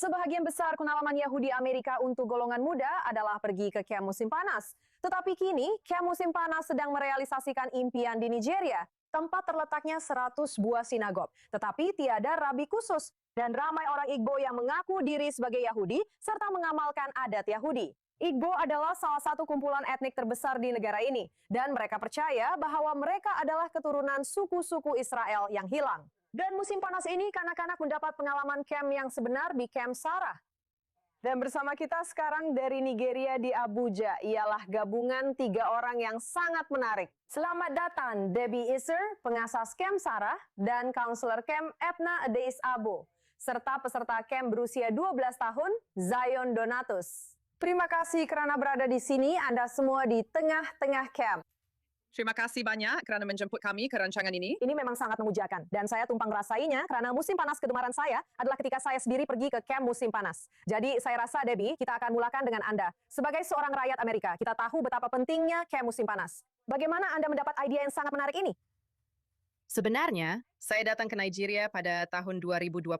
Sebahagian besar pengalaman Yahudi Amerika untuk golongan muda adalah pergi ke kamp musim panas. Tetapi kini, kamp musim panas sedang merealisasikan impian di Nigeria. Tempat terletaknya 100 buah sinagog, tetapi tiada rabi khusus. Dan ramai orang Igbo yang mengaku diri sebagai Yahudi serta mengamalkan adat Yahudi. Igbo adalah salah satu kumpulan etnik terbesar di negara ini. Dan mereka percaya bahwa mereka adalah keturunan suku-suku Israel yang hilang. Dan musim panas ini, kanak-kanak mendapat pengalaman camp yang sebenar di Camp Sarah. Dan bersama kita sekarang dari Nigeria di Abuja, ialah gabungan 3 orang yang sangat menarik. Selamat datang Debbie Iser, pengasas Camp Sarah, dan Counselor Camp Edna Adeis Abo, serta peserta camp berusia 12 tahun, Zion Donatus. Terima kasih karena berada di sini, Anda semua di tengah-tengah camp. Terima kasih banyak kerana menjemput kami ke rancangan ini. Ini memang sangat memujakan dan saya tumpang rasainya karena musim panas kegemaran saya adalah ketika saya sendiri pergi ke camp musim panas. Jadi saya rasa Debbie, kita akan mulakan dengan Anda. Sebagai seorang rakyat Amerika, kita tahu betapa pentingnya camp musim panas. Bagaimana Anda mendapat ide yang sangat menarik ini? Sebenarnya, saya datang ke Nigeria pada tahun 2021.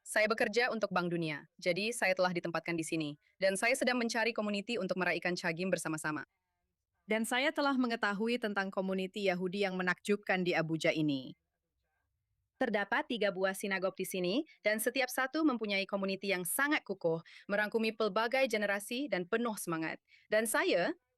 Saya bekerja untuk Bank Dunia, jadi saya telah ditempatkan di sini. Dan saya sedang mencari komuniti untuk meraihkan Chagim bersama-sama. Dan saya telah mengetahui tentang komuniti Yahudi yang menakjubkan di Abuja ini. Terdapat 3 buah sinagog di sini, dan setiap satu mempunyai komuniti yang sangat kukuh, merangkumi pelbagai generasi dan penuh semangat. Dan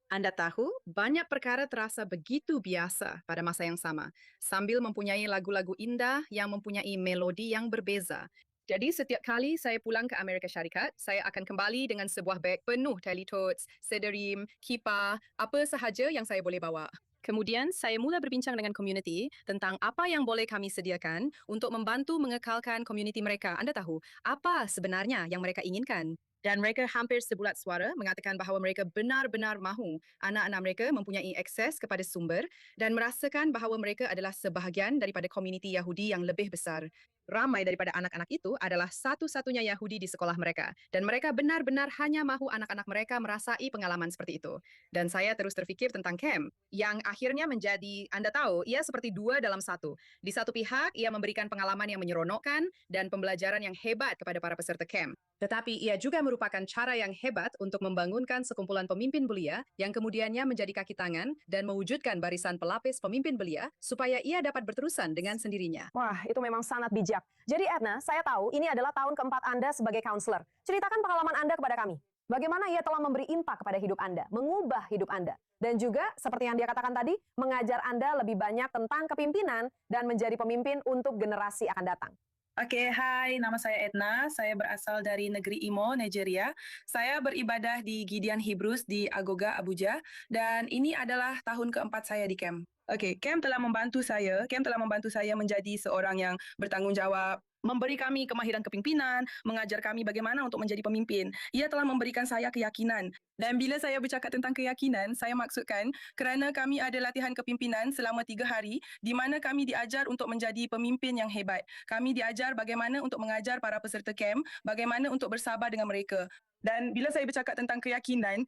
Anda tahu, banyak perkara terasa begitu biasa pada masa yang sama, sambil mempunyai lagu-lagu indah yang mempunyai melodi yang berbeza. Jadi setiap kali saya pulang ke Amerika Syarikat, saya akan kembali dengan sebuah beg penuh tali totes, sederim, kipah, apa sahaja yang saya boleh bawa. Kemudian saya mula berbincang dengan komuniti tentang apa yang boleh kami sediakan untuk membantu mengekalkan komuniti mereka. Anda tahu, apa sebenarnya yang mereka inginkan? Dan mereka hampir sebulat suara mengatakan bahawa mereka benar-benar mahu anak-anak mereka mempunyai akses kepada sumber dan merasakan bahawa mereka adalah sebahagian daripada komuniti Yahudi yang lebih besar. Ramai daripada anak-anak itu adalah satu-satunya Yahudi di sekolah mereka. Dan mereka benar-benar hanya mahu anak-anak mereka merasai pengalaman seperti itu. Dan saya terus terfikir tentang camp, yang akhirnya menjadi, Anda tahu, ia seperti 2 dalam 1. Di satu pihak, ia memberikan pengalaman yang menyeronokkan dan pembelajaran yang hebat kepada para peserta camp. Tetapi ia juga merupakan cara yang hebat untuk membangunkan sekumpulan pemimpin belia yang kemudiannya menjadi kaki tangan dan mewujudkan barisan pelapis pemimpin belia supaya ia dapat berterusan dengan sendirinya. Wah, itu memang sangat bijak. Jadi Edna, saya tahu ini adalah tahun keempat Anda sebagai counselor. Ceritakan pengalaman Anda kepada kami. Bagaimana ia telah memberi impak kepada hidup Anda, mengubah hidup Anda. Dan juga, seperti yang dia katakan tadi, mengajar Anda lebih banyak tentang kepimpinan dan menjadi pemimpin untuk generasi akan datang. Oke, hai, nama saya Edna. Saya berasal dari negeri Imo, Nigeria. Saya beribadah di Gideon Hebrews di Agoga, Abuja. Dan ini adalah tahun keempat saya di camp. Oke, camp telah membantu saya menjadi seorang yang bertanggung jawab, memberi kami kemahiran kepimpinan, mengajar kami bagaimana untuk menjadi pemimpin. Ia telah memberikan saya keyakinan. Dan bila saya bercakap tentang keyakinan, saya maksudkan kerana kami ada latihan kepimpinan selama 3 hari, di mana kami diajar untuk menjadi pemimpin yang hebat. Kami diajar bagaimana untuk mengajar para peserta camp, bagaimana untuk bersabar dengan mereka. Dan bila saya bercakap tentang keyakinan,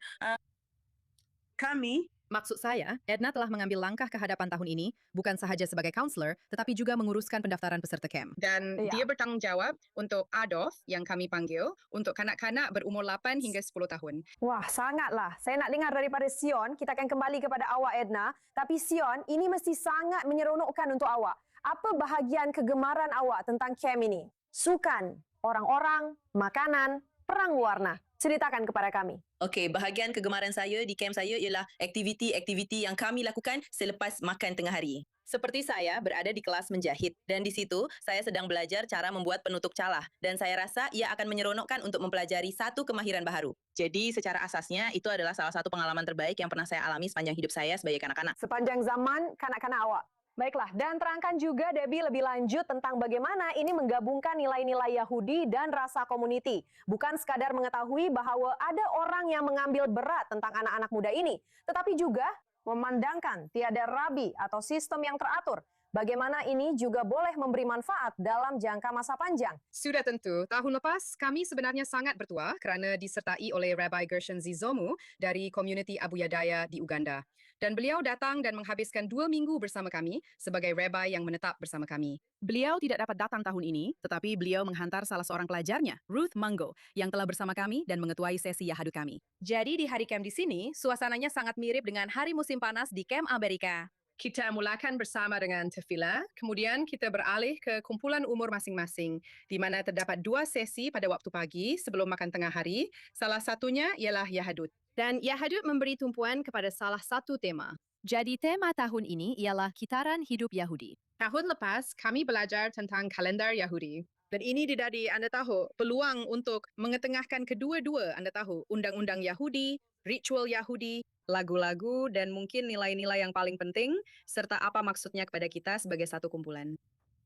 Maksud saya, Edna telah mengambil langkah ke hadapan tahun ini, bukan sahaja sebagai counselor, tetapi juga menguruskan pendaftaran peserta camp. Dan dia bertanggung jawab untuk ADOF yang kami panggil, untuk kanak-kanak berumur 8 hingga 10 tahun. Wah, sangatlah. Saya nak dengar daripada Sion, kita akan kembali kepada awak Edna. Tapi Sion, ini mesti sangat menyeronokkan untuk awak. Apa bahagian kegemaran awak tentang camp ini? Sukan, orang-orang, makanan, perang warna. Ceritakan kepada kami. Okey, bahagian kegemaran saya di camp saya ialah aktiviti-aktiviti yang kami lakukan selepas makan tengah hari. Seperti saya berada di kelas menjahit dan di situ saya sedang belajar cara membuat penutup calah dan saya rasa ia akan menyeronokkan untuk mempelajari satu kemahiran baharu. Jadi secara asasnya itu adalah salah satu pengalaman terbaik yang pernah saya alami sepanjang hidup saya sebagai kanak-kanak. Sepanjang zaman kanak-kanak awak. Baiklah, dan terangkan juga Debbie lebih lanjut tentang bagaimana ini menggabungkan nilai-nilai Yahudi dan rasa komuniti. Bukan sekadar mengetahui bahwa ada orang yang mengambil berat tentang anak-anak muda ini, tetapi juga memandangkan tiada rabi atau sistem yang teratur. Bagaimana ini juga boleh memberi manfaat dalam jangka masa panjang. Sudah tentu, tahun lepas kami sebenarnya sangat bertuah kerana disertai oleh Rabbi Gershon Zizomu dari komuniti Abu Yadaya di Uganda. Dan beliau datang dan menghabiskan 2 minggu bersama kami sebagai rabbi yang menetap bersama kami. Beliau tidak dapat datang tahun ini, tetapi beliau menghantar salah seorang pelajarnya, Ruth Mango, yang telah bersama kami dan mengetuai sesi Yahadu kami. Jadi di hari camp di sini, suasananya sangat mirip dengan hari musim panas di camp Amerika. Kita mulakan bersama dengan tefillah, kemudian kita beralih ke kumpulan umur masing-masing, di mana terdapat 2 sesi pada waktu pagi sebelum makan tengah hari, salah satunya ialah Yahadut. Dan Yahadut memberi tumpuan kepada salah satu tema. Jadi tema tahun ini ialah Kitaran Hidup Yahudi. Tahun lepas, kami belajar tentang kalender Yahudi. Dan ini jadi Anda tahu, peluang untuk mengetengahkan kedua-dua Anda tahu, undang-undang Yahudi, ritual Yahudi, lagu-lagu, dan mungkin nilai-nilai yang paling penting, serta apa maksudnya kepada kita sebagai satu kumpulan.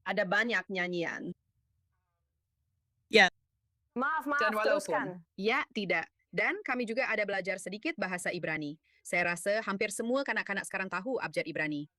Ada banyak nyanyian. Maaf, Dan walaupun, teruskan. ya, tidak. Dan kami juga ada belajar sedikit bahasa Ibrani. Saya rasa hampir semua kanak-kanak sekarang tahu abjad Ibrani.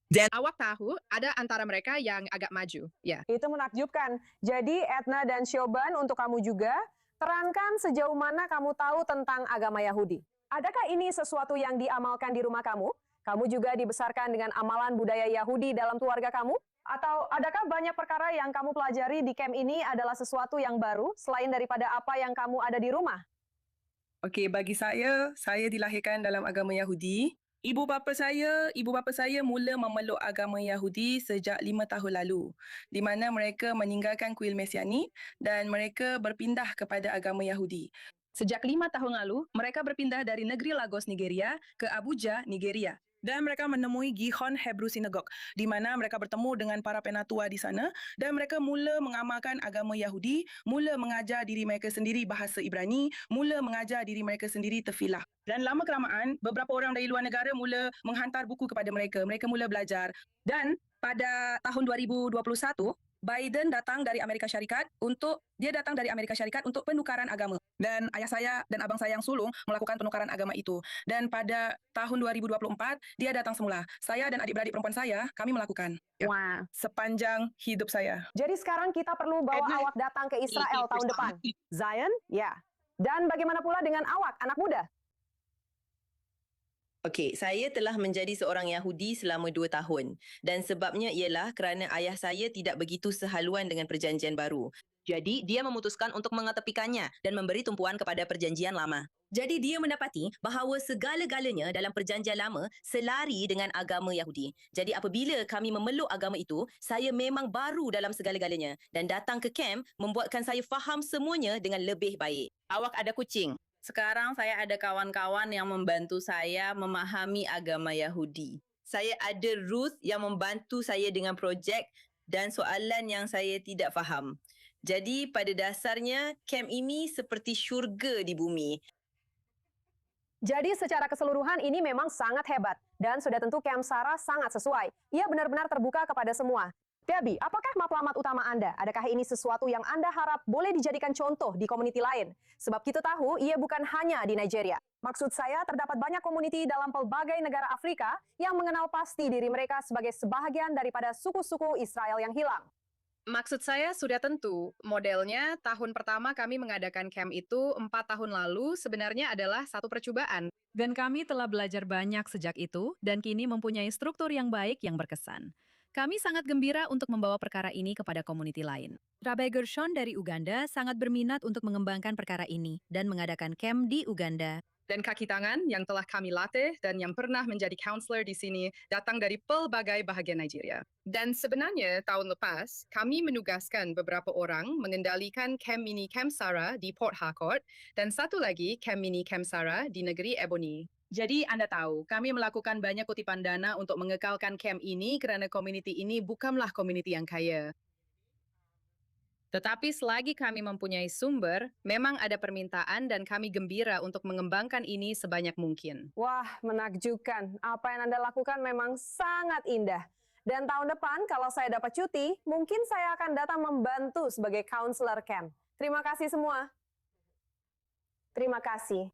Dan awak tahu, ada antara mereka yang agak maju. Ya. Itu menakjubkan. Jadi Edna dan Shoban untuk kamu juga, terangkan sejauh mana kamu tahu tentang agama Yahudi. Adakah ini sesuatu yang diamalkan di rumah kamu? Kamu juga dibesarkan dengan amalan budaya Yahudi dalam keluarga kamu? Atau adakah banyak perkara yang kamu pelajari di camp ini adalah sesuatu yang baru selain daripada apa yang kamu ada di rumah? Okey, bagi saya dilahirkan dalam agama Yahudi. Ibu bapa saya mula memeluk agama Yahudi sejak 5 tahun lalu, di mana mereka meninggalkan kuil Mesianik dan mereka berpindah kepada agama Yahudi. Sejak 5 tahun lalu, mereka berpindah dari negeri Lagos, Nigeria ke Abuja, Nigeria. Dan mereka menemui Gihon Hebrew Synagogue, di mana mereka bertemu dengan para penatua di sana dan mereka mula mengamalkan agama Yahudi, mula mengajar diri mereka sendiri bahasa Ibrani, mula mengajar diri mereka sendiri tefillah. Dan lama kelamaan, beberapa orang dari luar negara mula menghantar buku kepada mereka. Mereka mula belajar. Dan pada tahun 2021, Biden datang dari Amerika Syarikat untuk penukaran agama. Dan ayah saya dan abang saya yang sulung melakukan penukaran agama itu. Dan pada tahun 2024, dia datang semula. Saya dan adik-beradik perempuan saya, kami melakukan. Wah. Sepanjang hidup saya. Jadi sekarang kita perlu bawa Edna, awak datang ke Israel tahun depan. Zion? Ya. Dan bagaimana pula dengan awak, anak muda? Okey, saya telah menjadi seorang Yahudi selama 2 tahun dan sebabnya ialah kerana ayah saya tidak begitu sehaluan dengan perjanjian baru. Jadi, dia memutuskan untuk mengetepikannya dan memberi tumpuan kepada perjanjian lama. Jadi, dia mendapati bahawa segala-galanya dalam perjanjian lama selari dengan agama Yahudi. Jadi, apabila kami memeluk agama itu, saya memang baru dalam segala-galanya dan datang ke kamp membuatkan saya faham semuanya dengan lebih baik. Awak ada kucing. Sekarang saya ada kawan-kawan yang membantu saya memahami agama Yahudi. Saya ada Ruth yang membantu saya dengan projek dan soalan yang saya tidak faham. Jadi pada dasarnya kamp ini seperti syurga di bumi. Jadi secara keseluruhan ini memang sangat hebat. Dan sudah tentu Camp Sarah sangat sesuai. Ia benar-benar terbuka kepada semua. Debbie, apakah matlamat utama Anda? Adakah ini sesuatu yang Anda harap boleh dijadikan contoh di komuniti lain? Sebab kita tahu ia bukan hanya di Nigeria. Maksud saya terdapat banyak komuniti dalam pelbagai negara Afrika yang mengenal pasti diri mereka sebagai sebahagian daripada suku-suku Israel yang hilang. Maksud saya sudah tentu, modelnya tahun pertama kami mengadakan camp itu 4 tahun lalu sebenarnya adalah satu percobaan. Dan kami telah belajar banyak sejak itu dan kini mempunyai struktur yang baik yang berkesan. Kami sangat gembira untuk membawa perkara ini kepada komuniti lain. Rabbi Gershon dari Uganda sangat berminat untuk mengembangkan perkara ini dan mengadakan camp di Uganda. Dan kaki tangan yang telah kami latih dan yang pernah menjadi counselor di sini datang dari pelbagai bahagian Nigeria. Dan sebenarnya tahun lepas, kami menugaskan beberapa orang mengendalikan camp mini Camp Sarah di Port Harcourt dan satu lagi camp mini Camp Sarah di negeri Ebony. Jadi Anda tahu, kami melakukan banyak kutipan dana untuk mengekalkan camp ini kerana komuniti ini bukanlah komuniti yang kaya. Tetapi selagi kami mempunyai sumber, memang ada permintaan dan kami gembira untuk mengembangkan ini sebanyak mungkin. Wah, menakjubkan. Apa yang Anda lakukan memang sangat indah. Dan tahun depan kalau saya dapat cuti, mungkin saya akan datang membantu sebagai counselor camp. Terima kasih semua. Terima kasih.